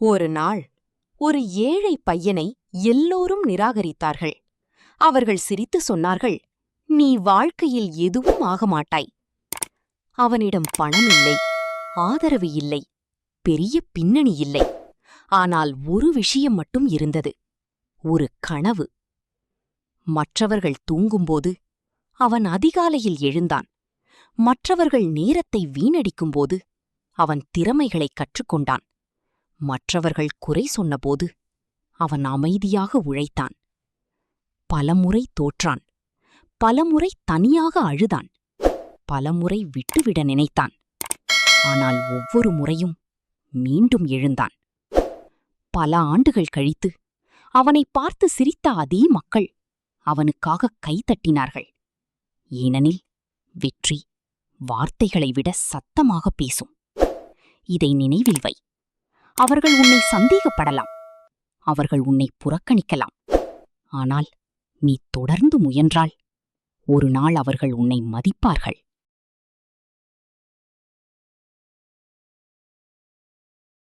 ஒரு நாள் ஒரு ஏழை பையனை எல்லோரும் நிராகரித்தார்கள். அவர்கள் சிரித்து சொன்னார்கள், நீ வாழ்க்கையில் எதுவும் ஆக மாட்டாய். அவனிடம் பணம் இல்லை, ஆதரவு இல்லை, பெரிய பின்னணி இல்லை. ஆனால் ஒரு விஷயம் மட்டும் இருந்தது, ஒரு கனவு. மற்றவர்கள் தூங்கும்போது அவன் அதிகாலையில் எழுந்தான். மற்றவர்கள் நேரத்தை வீணடிக்கும்போது அவன் திறமைகளைக் கற்றுக்கொண்டான். மற்றவர்கள் குறை சொன்னபோது அவன் அமைதியாக உழைத்தான். பலமுறை தோற்றான், பலமுறை தனியாக அழுதான், பலமுறை விட்டுவிட நினைத்தான். ஆனால் ஒவ்வொரு முறையும் மீண்டும் எழுந்தான். பல ஆண்டுகள் கழித்து அவனை பார்த்து சிரித்த அதே மக்கள் அவனுக்காக கைதட்டினார்கள். ஏனெனில் வெற்றி வார்த்தைகளை விட சத்தமாக பேசும். இதை நினைவில் வை. அவர்கள் உன்னை சந்தேகப்படலாம், அவர்கள் உன்னை புறக்கணிக்கலாம். ஆனால் நீ தொடர்ந்து முயன்றால் ஒரு நாள் அவர்கள் உன்னை மதிப்பார்கள்.